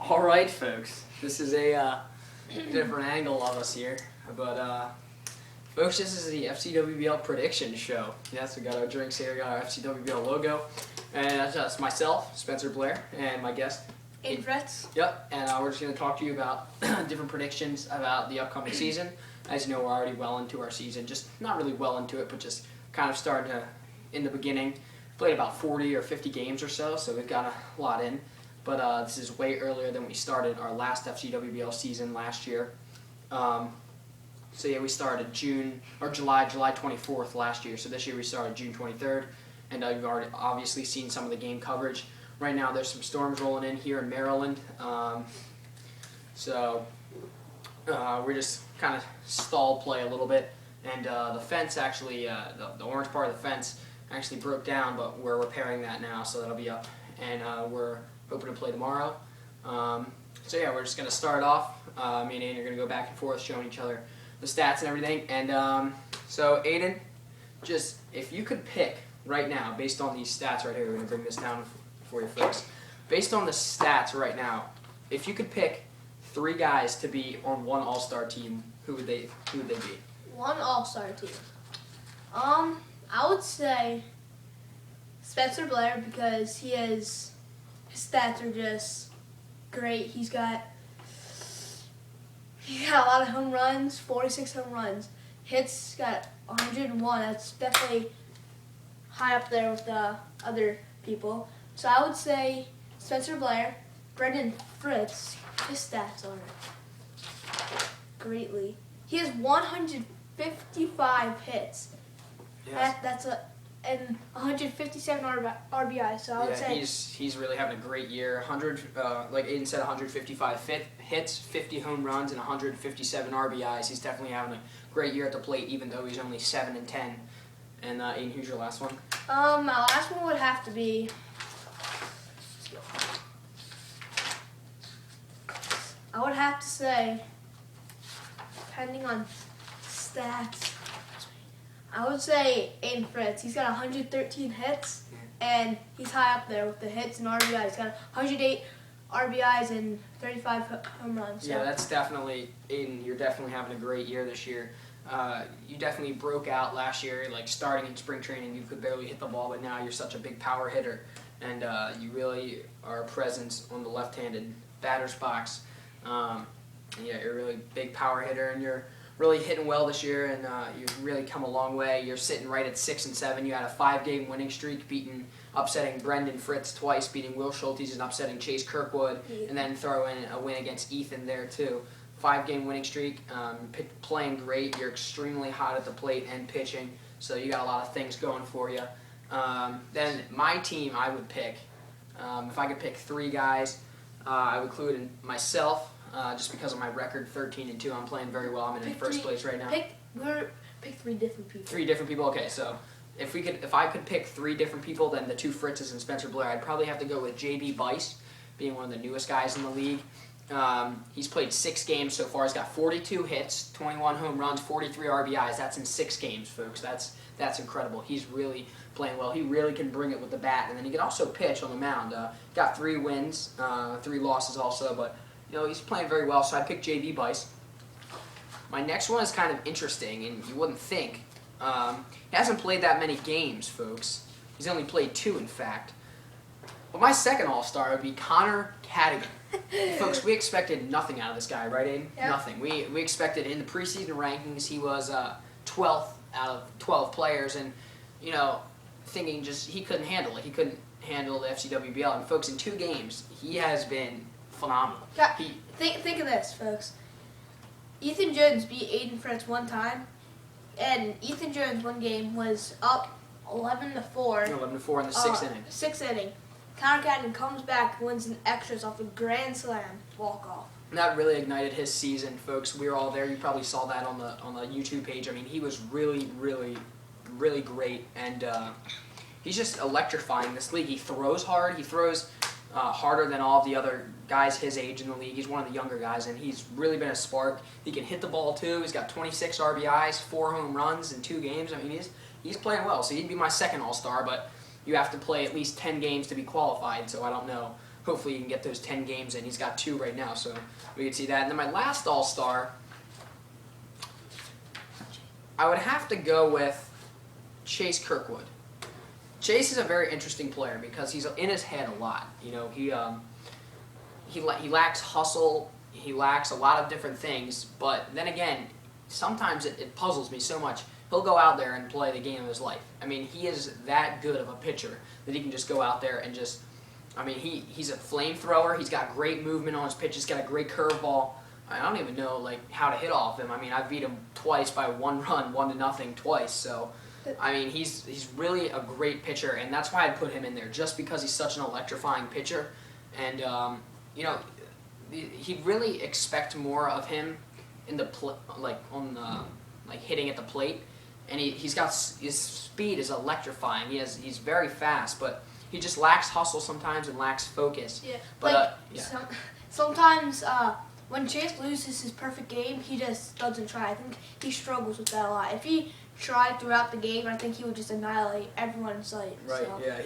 All right, folks. This is a different angle of us here, but folks, this is the Fcwbl prediction show. Yes, we got our drinks here, we got our Fcwbl logo, and that's just myself, Spencer Blair, and my guest, Aidan Fritz. Yep, and we're just going to talk to you about different predictions about the upcoming season. As you know, we're already well into our season, just not really well into it, but just kind of starting to, in the beginning, played about 40 or 50 games or so we've got a lot in. But this is way earlier than we started our last Fcwbl season last year. So yeah, we started July 24th last year. So this year we started June 23rd, and you've already obviously seen some of the game coverage. Right now there's some storms rolling in here in Maryland, so we're just kind of stalled play a little bit. And the fence actually, the orange part of the fence actually broke down, but we're repairing that now, so that'll be up, and we're hoping to play tomorrow. So yeah, we're just going to start off. Me and Aidan are going to go back and forth showing each other the stats and everything. And so Aidan, just if you could pick right now, based on these stats right here, we're going to bring this down for you folks. Based on the stats right now, if you could pick 3 guys to be on one All-Star team, who would they be? One All-Star team. I would say Spencer Blair, because his stats are just great. He's got a lot of home runs, 46 home runs. Hits got 101. That's definitely high up there with the other people. So I would say Spencer Blair. Fritz, his stats are greatly. He has 155 hits. Yes. And 157 RBI. So I would say he's really having a great year. 100, like Aidan said, 155 hits, 50 home runs, and 157 RBIs. He's definitely having a great year at the plate, even though he's only 7-10. And Aidan, who's your last one? My last one would have to be. I would have to say, depending on stats, I would say Aidan Fritz. He's got 113 hits, and he's high up there with the hits and RBIs. He's got 108 RBIs and 35 home runs. So. Yeah, that's definitely, Aidan, you're definitely having a great year this year. You definitely broke out last year, like starting in spring training, you could barely hit the ball, but now you're such a big power hitter, and you really are a presence on the left-handed batter's box. Yeah, you're a really big power hitter, and you're really hitting well this year, and you've really come a long way. You're sitting right at 6-7. You had a 5-game winning streak, upsetting Brendan Fritz twice, beating Will Schultes and upsetting Chase Kirkwood, and then throw in a win against Ethan there too. 5-game winning streak, playing great. You're extremely hot at the plate and pitching, so you got a lot of things going for you. Then my team, I would pick, if I could pick 3 guys, I would include in myself. Just because of my record, 13-2, I'm playing very well. I'm in first place right now. Pick 3 different people. 3 different people. Okay, so if I could pick 3 different people, then the 2 Fritzes and Spencer Blair, I'd probably have to go with JB Bice, being one of the newest guys in the league. He's played 6 games so far. He's got 42 hits, 21 home runs, 43 RBIs. That's in 6 games, folks. That's incredible. He's really playing well. He really can bring it with the bat, and then he can also pitch on the mound. Got 3 wins, 3 losses also, but you know, he's playing very well, so I picked JB Bice. My next one is kind of interesting, and you wouldn't think. He hasn't played that many games, folks. He's only played 2, in fact. But my second All-Star would be Connor Cadigan. Folks, we expected nothing out of this guy, right, Aidan? Yep. Nothing. We expected in the preseason rankings he was 12th out of 12 players, and, you know, thinking just he couldn't handle it. He couldn't handle the Fcwbl. And, folks, in 2 games, he has been phenomenal. Yeah, think of this, folks. Ethan Jones beat Aidan Fritz 1 time, and Ethan Jones 1 game was up 11-4. 11-4 in the 6th inning. 6th inning. Connor Cadigan comes back, wins in extras off a grand slam walk-off. And that really ignited his season, folks. We were all there. You probably saw that on the YouTube page. I mean, he was really, really, really great, and he's just electrifying this league. He throws hard. He throws harder than all of the other guys his age in the league. He's one of the younger guys, and he's really been a spark. He can hit the ball too. He's got 26 RBIs, 4 home runs in 2 games. I mean, he's playing well. So he'd be my second All-Star, but you have to play at least 10 games to be qualified, so I don't know. hopefully he can get those 10 games in. He's got 2 right now, so we can see that. And then my last All-Star, I would have to go with Chase Kirkwood. Chase is a very interesting player because he's in his head a lot. You know, he lacks hustle. He lacks a lot of different things. But then again, sometimes it puzzles me so much. He'll go out there and play the game of his life. I mean, he is that good of a pitcher that he can just go out there and just. I mean, he's a flamethrower. He's got great movement on his pitch. He's got a great curveball. I don't even know how to hit off him. I mean, I beat him twice by 1 run, 1-0 twice. So, I mean, he's really a great pitcher, and that's why I put him in there, just because he's such an electrifying pitcher. And you know, he'd really expect more of him in the hitting at the plate. And he's got his speed is electrifying. He's very fast, but he just lacks hustle sometimes and lacks focus. Yeah, but sometimes when Chase loses his perfect game, he just doesn't try. I think he struggles with that a lot. If he tried throughout the game, I think he would just annihilate everyone in sight. Right. So. Yeah.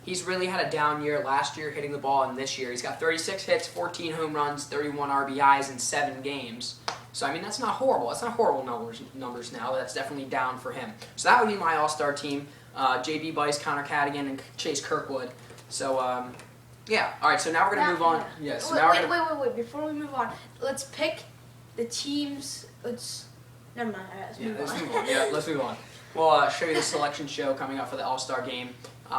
He's really had a down year last year hitting the ball, and this year he's got 36 hits, 14 home runs, 31 RBIs in 7 games. So I mean, that's not horrible. That's not horrible numbers now. That's definitely down for him. So that would be my All-Star team: J.B. Bice, Connor Cadigan, and Chase Kirkwood. So yeah. All right. So now we're gonna move on. Yeah. So Wait. Before we move on, let's pick the teams. Never mind. Let's move on. Yeah. Let's move on. We'll show you the selection show coming up for the All-Star game.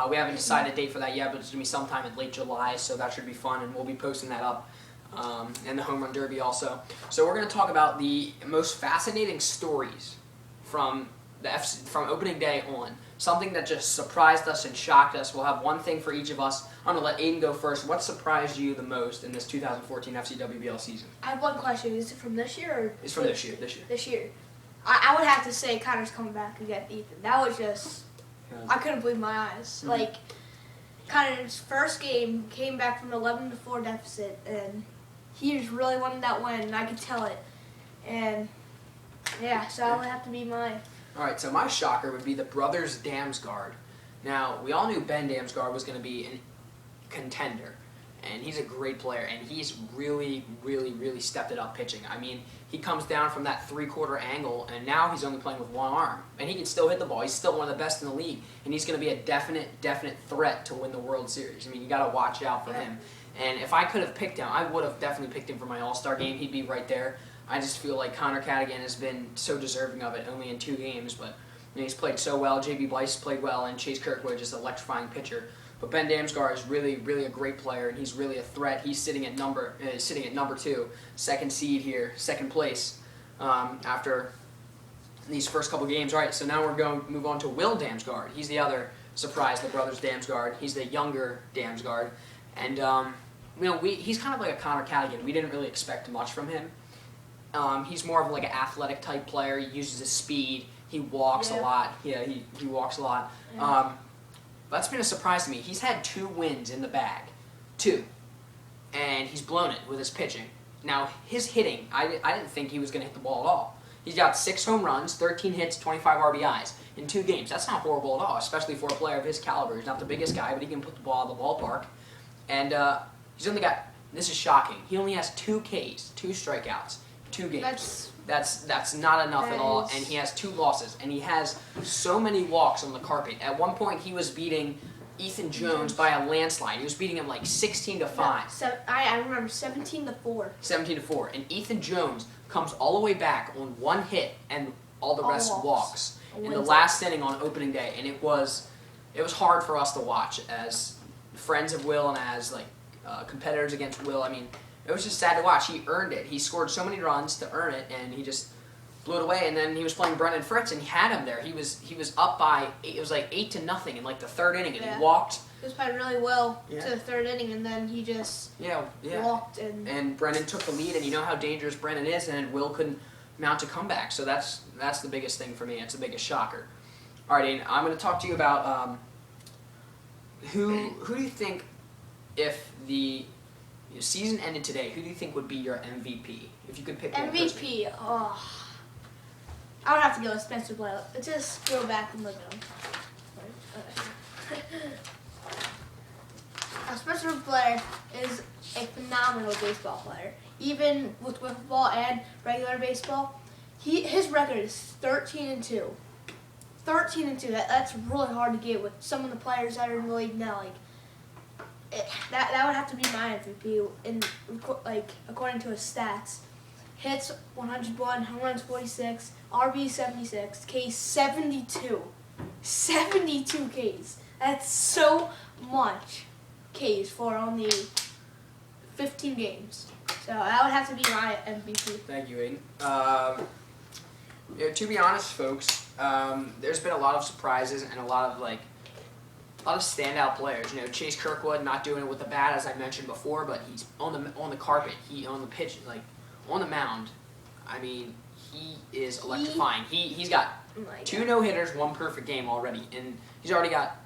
We haven't decided a date for that yet, but it's going to be sometime in late July, so that should be fun, and we'll be posting that up, and the Home Run Derby also. So we're going to talk about the most fascinating stories from from opening day on. Something that just surprised us and shocked us. We'll have one thing for each of us. I'm going to let Aidan go first. What surprised you the most in this 2014 Fcwbl season? I have one question. Is it from this year? Or it's from this year. This year. I would have to say Connor's coming back against Ethan. That was just... I couldn't believe my eyes. Mm-hmm. Like, Connor's first game came back from 11-4 deficit, and he just really wanted that win, and I could tell it. And, yeah, so that would have to be mine. All right, so my shocker would be the brothers Damsgaard. Now, we all knew Ben Damsgaard was going to be a contender, and he's a great player, and he's really, really, really stepped it up pitching. I mean, he comes down from that 3/4 angle, and now he's only playing with one arm, and he can still hit the ball. He's still one of the best in the league, and he's going to be a definite threat to win the World Series. I mean, you got to watch out for him. And if I could have picked him, I would have definitely picked him for my All-Star game. He'd be right there. I just feel like Connor Cadigan has been so deserving of it, only in 2 games, but you know, he's played so well. J.B. Bice played well, and Chase Kirkwood just an electrifying pitcher. But Ben Damsgaard is really, really a great player, and he's really a threat. He's sitting at number 2, second seed here, second place after these first couple games. All right, so now we're going to move on to Will Damsgaard. He's the other surprise, the brothers Damsgaard. He's the younger Damsgaard, and you know, he's kind of like a Connor Cadigan. We didn't really expect much from him. He's more of like an athletic type player. He uses his speed. He walks a lot. Yeah, he walks a lot. Yeah. That's been a surprise to me. He's had 2 wins in the bag. 2. And he's blown it with his pitching. Now, his hitting, I didn't think he was going to hit the ball at all. He's got 6 home runs, 13 hits, 25 RBIs in 2 games. That's not horrible at all, especially for a player of his caliber. He's not the biggest guy, but he can put the ball in the ballpark. And he's only got, this is shocking, he only has 2 Ks, 2 strikeouts, 2 games. That's not enough at all, and he has 2 losses, and he has so many walks on the carpet. At one point, he was beating Ethan Jones by a landslide. He was beating him like 16-5. I remember 17-4. 17-4, and Ethan Jones comes all the way back on 1 hit, and all the rest walks in the last inning on opening day, and it was hard for us to watch as friends of Will and as competitors against Will. I mean, it was just sad to watch. He earned it. He scored so many runs to earn it, and he just blew it away. And then he was playing Brendan Fritz, and he had him there. He was up by, it was like 8-0 in like the 3rd inning, and he walked. He was playing really well to the 3rd inning, and then he just walked. And Brendan took the lead, and you know how dangerous Brendan is, and Will couldn't mount a comeback. So that's the biggest thing for me. It's the biggest shocker. All right, Aidan, I'm going to talk to you about who do you think, if the season ended today, who do you think would be your MVP? If you could pick one person. MVP, I would have to go with Fcwbl. Just go back and look at him. Spencer Blair is a phenomenal baseball player. Even with wiffle ball and regular baseball, his record is 13-2. 13-2. That's really hard to get with some of the players that are in the league now. That would have to be my MVP according to his stats. Hits 101, home runs 46, RB 76, Ks 72. 72 Ks. That's so much Ks for only 15 games. So that would have to be my MVP. Thank you, Aidan. To be honest, folks, there's been a lot of surprises and a lot of standout players. Chase Kirkwood not doing it with the bat, as I mentioned before, but he's on the carpet, on the pitch, on the mound. I mean, he is electrifying. He's got 2 no-hitters, 1 perfect game already, and he's already got.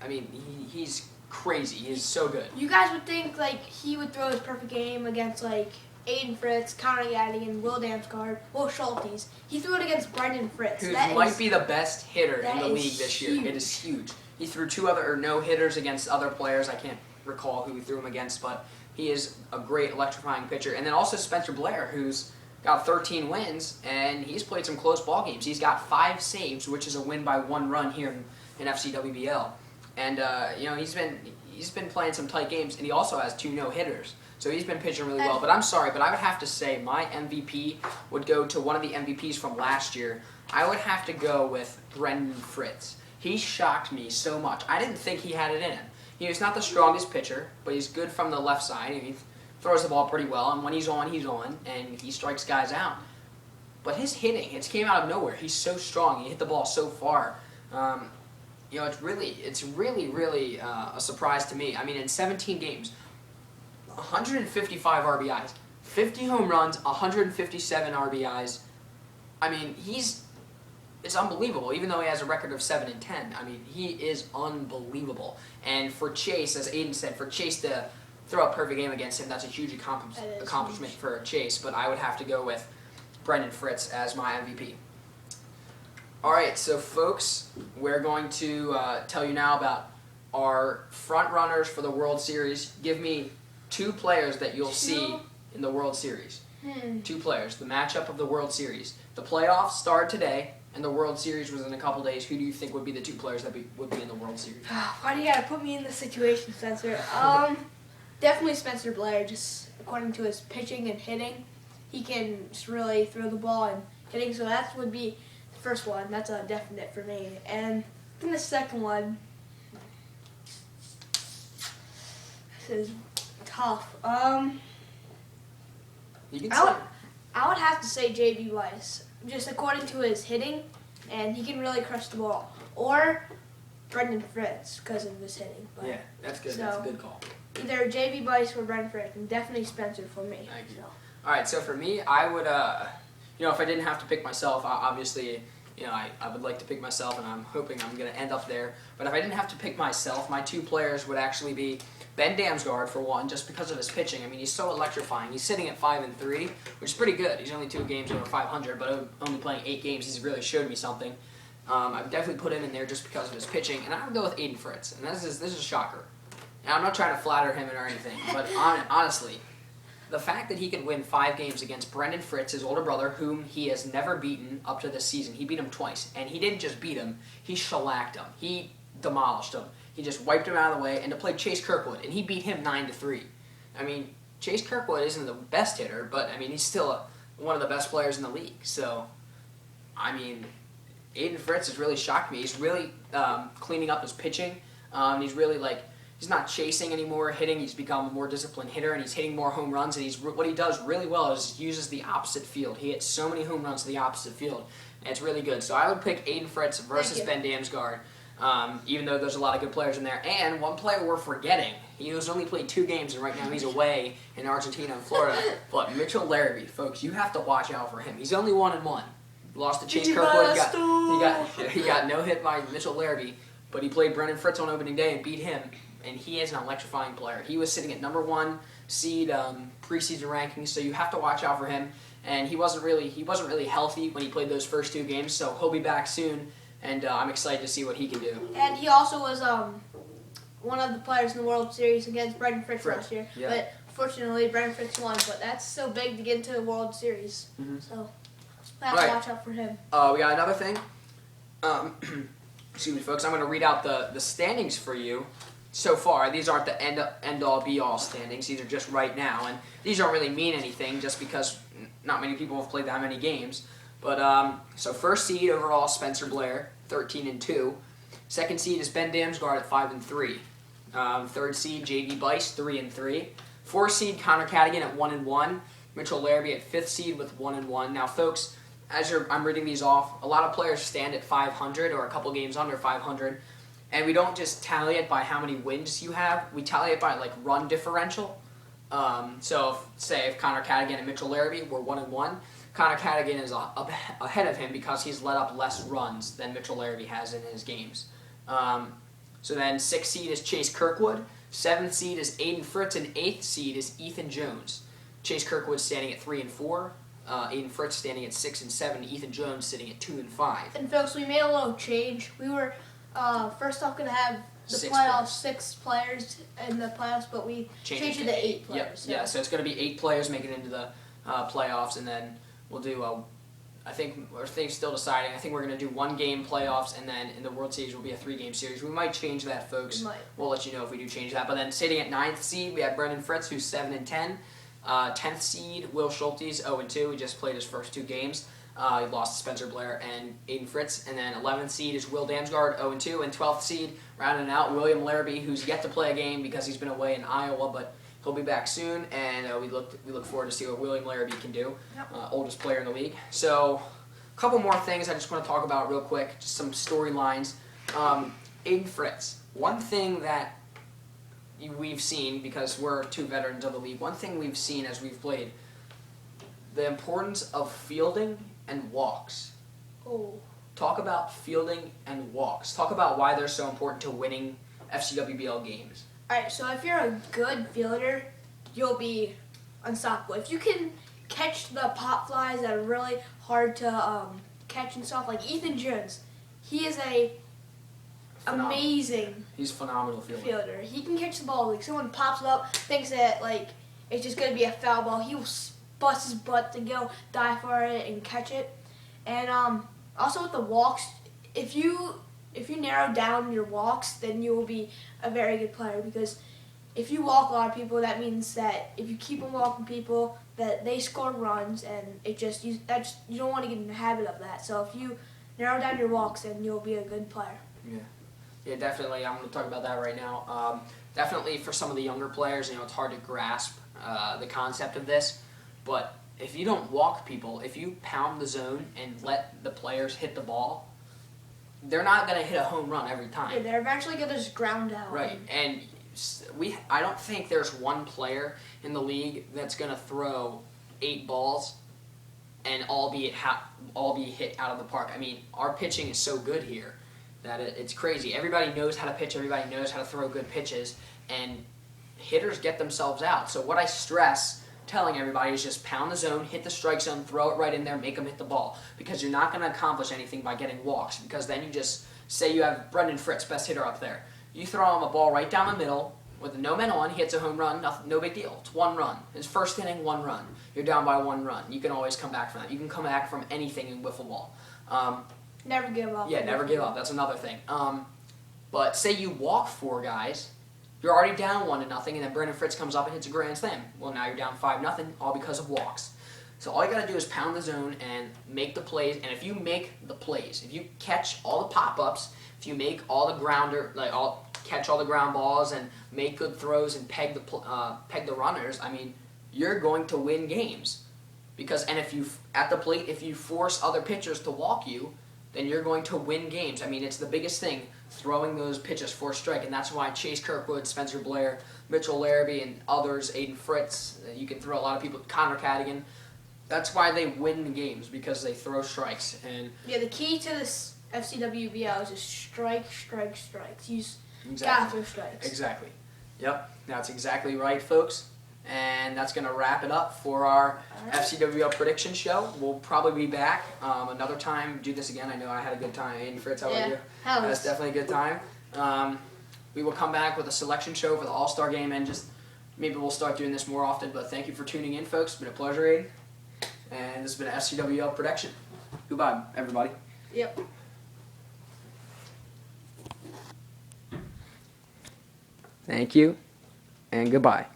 I mean, he's crazy. He's so good. You guys would think he would throw his perfect game against Aidan, Fritz, Connor Aidan, Will Damsgaard, Will Schultes. He threw it against Brendan Fritz. Who might be the best hitter in the league this year. Huge. It is huge. He threw 2 other no-hitters against other players. I can't recall who he threw them against, but he is a great electrifying pitcher. And then also Spencer Blair, who's got 13 wins, and he's played some close ball games. He's got 5 saves, which is a win by 1 run here in Fcwbl. And he's been playing some tight games, and he also has 2 no-hitters. So he's been pitching really well. But I'm sorry, but I would have to say my MVP would go to one of the MVPs from last year. I would have to go with Brendan Fritz. He shocked me so much. I didn't think he had it in him. He was not the strongest pitcher, but he's good from the left side. He throws the ball pretty well, and when he's on, and he strikes guys out. But his hitting, it came out of nowhere. He's so strong. He hit the ball so far. It's really a surprise to me. I mean, in 17 games, 155 RBIs, 50 home runs, 157 RBIs. I mean, it's unbelievable, even though he has a record of 7-10. I mean, he is unbelievable. And for Chase, as Aidan said, for Chase to throw a perfect game against him, that's a huge accomplishment for Chase. But I would have to go with Brendan Fritz as my MVP. All right, so folks, we're going to tell you now about our front runners for the World Series. Give me 2 players that you'll see in the World Series. 2 players, the matchup of the World Series. The playoffs start today, and the World Series was in a couple days. Who do you think would be the 2 players that would be in the World Series? Why do you gotta put me in this situation, Spencer? Definitely Spencer Blair, just according to his pitching and hitting. He can just really throw the ball and hitting, so that would be the first one. That's a definite for me. And then the second one, this is tough. You can I would have to say J.B. Weiss, just according to his hitting, and he can really crush the ball. Or Brendan Fritz, because of his hitting. But, yeah, that's good. That's a good call. Either J.B. Weiss or Brendan Fritz, and definitely Spencer for me. Thank you. All right, so for me, I would, if I didn't have to pick myself, obviously, I would like to pick myself, and I'm hoping I'm going to end up there. But if I didn't have to pick myself, my 2 players would actually be Ben Damsgaard, for one, just because of his pitching. I mean, he's so electrifying. He's sitting at 5-3, which is pretty good. He's only 2 games over 500, but only playing 8 games. He's really showed me something. I've definitely put him in there just because of his pitching, and I would go with Aidan Fritz, and this is a shocker. Now, I'm not trying to flatter him or anything, but honestly, the fact that he could win 5 games against Brendan Fritz, his older brother, whom he has never beaten up to this season. He beat him twice, and he didn't just beat him, he shellacked him. He demolished him. He just wiped him out of the way, and to play Chase Kirkwood, and he beat him 9-3. I mean, Chase Kirkwood isn't the best hitter, but I mean, he's still one of the best players in the league. So, I mean, Aidan Fritz has really shocked me. He's really cleaning up his pitching. He's really he's not chasing anymore, hitting. He's become a more disciplined hitter, and he's hitting more home runs. And what he does really well is uses the opposite field. He hits so many home runs to the opposite field, and it's really good. So I would pick Aidan Fritz versus Ben Damsgaard. Even though there's a lot of good players in there. And one player we're forgetting. He has only played 2 games, and right now he's away in Argentina and Florida. But Mitchell Larrabee, folks, you have to watch out for him. He's only 1-1. Lost to Chase Kirkwood. He got no hit by Mitchell Larrabee, but he played Brendan Fritz on opening day and beat him. And he is an electrifying player. He was sitting at number 1 seed preseason rankings, so you have to watch out for him. And he wasn't really healthy when he played those first 2 games, so he'll be back soon. And I'm excited to see what he can do. And he also was one of the players in the World Series against Brendan Fritz last year. Yeah. But fortunately, Brendan Fritz won. But that's so big to get into the World Series. So I have to watch out for him. We got another thing. Excuse me, folks. I'm going to read out the standings for you so far. These aren't the end-all, be-all standings. These are just right now. And these don't really mean anything just because not many people have played that many games. But so first seed overall, Spencer Blair, 13-2. Second seed is Ben Damsgaard at 5-3. Third seed, J.D. Bice, 3-3. Fourth seed, Connor Cadigan at 1-1. Mitchell Larrabee at fifth seed with 1-1. Now, folks, as I'm reading these off, a lot of players stand at 500 or a couple games under 500, and we don't just tally it by how many wins you have. We tally it by like run differential. So, if Connor Cadigan and Mitchell Larrabee were 1-1, Connor Cadigan is ahead of him because he's let up less runs than Mitchell Larrabee has in his games. So then 6th seed is Chase Kirkwood, 7th seed is Aidan Fritz, and 8th seed is Ethan Jones. Chase Kirkwood standing at 3-4, Aidan Fritz standing at 6 and 7, Ethan Jones sitting at 2 and 5. And folks, we made a little change. We were first off going to have the playoffs, 6 players in the playoffs, but we changed it to 8 players. Yep. So. Yeah, so it's going to be 8 players making it into the playoffs, and then we'll do I think things still deciding. I think we're going to do 1-game playoffs, and then in the World Series will be a 3-game series. We might change that, folks. We might. We'll let you know if we do change that. But then sitting at 9th seed, we have Brendan Fritz, who's 7-10. 10th seed, Will Schultes, 0-2. He just played his first 2 games. He lost to Spencer Blair and Aidan Fritz. And then 11th seed is Will Damsgaard, 0-2. And 12th seed, rounding out, William Larrabee, who's yet to play a game because he's been away in Iowa, but he'll be back soon. And we look forward to see what William Larrabee can do. Yep. Oldest player in the league. So a couple more things I just want to talk about real quick, just some storylines. Aidan Fritz, one thing that we've seen, because we're 2 veterans of the league, one thing we've seen as we've played, the importance of fielding and walks. Oh. Talk about fielding and walks. Talk about why they're so important to winning Fcwbl games. Alright, so if you're a good fielder, you'll be unstoppable. If you can catch the pop flies that are really hard to catch and stuff, like Ethan Jones, he is amazing. He's a phenomenal fielder. He can catch the ball. Like, someone pops it up, thinks that like it's just gonna be a foul ball. He will bust his butt to go dive for it and catch it. And also with the walks, if you narrow down your walks, then you will be a very good player, because if you walk a lot of people, that means that if you keep on walking people, that they score runs, and you don't want to get in the habit of that. So if you narrow down your walks, then you'll be a good player. Yeah, definitely. I'm going to talk about that right now. Definitely for some of the younger players, it's hard to grasp the concept of this. But if you don't walk people, if you pound the zone and let the players hit the ball, they're not going to hit a home run every time. Yeah, they're eventually going to just ground out. Right, and I don't think there's one player in the league that's going to throw 8 balls and all be hit out of the park. I mean, our pitching is so good here that it's crazy. Everybody knows how to pitch. Everybody knows how to throw good pitches, and hitters get themselves out. So what I stress telling everybody is just pound the zone, hit the strike zone, throw it right in there, make them hit the ball, because you're not going to accomplish anything by getting walks, because then you just say you have Brendan Fritz, best hitter up there. You throw him a ball right down the middle with no men on, he hits a home run, no big deal. It's 1 run. His first inning, 1 run. You're down by 1 run. You can always come back from that. You can come back from anything in wiffle ball. Never give up. Yeah, never give up. That's another thing. But say you walk 4 guys, you're already down 1-0, and then Brendan Fritz comes up and hits a grand slam. Well, now you're down 5-0, all because of walks. So all you got to do is pound the zone and make the plays. And if you make the plays, if you catch all the pop-ups, if you make all the catch all the ground balls and make good throws and peg the runners, I mean, you're going to win games. And if you at the plate, if you force other pitchers to walk you, then you're going to win games. I mean, it's the biggest thing, throwing those pitches for a strike, and that's why Chase Kirkwood, Spencer Blair, Mitchell Larrabee, and others, Aidan Fritz, you can throw a lot of people, Connor Cadigan, that's why they win the games, because they throw strikes. And yeah, the key to this Fcwbl is just strikes. You exactly. gotta throw strikes. Exactly. Yep, that's exactly right, folks. And that's going to wrap it up for our Fcwbl prediction show. We'll probably be back another time, do this again. I know I had a good time. Aidan Fritz, how about you? Hell, That's definitely a good time. We will come back with a selection show for the All-Star game, and just maybe we'll start doing this more often. But thank you for tuning in, folks. It's been a pleasure, Aidan. And this has been an Fcwbl production. Goodbye, everybody. Yep. Thank you, and goodbye.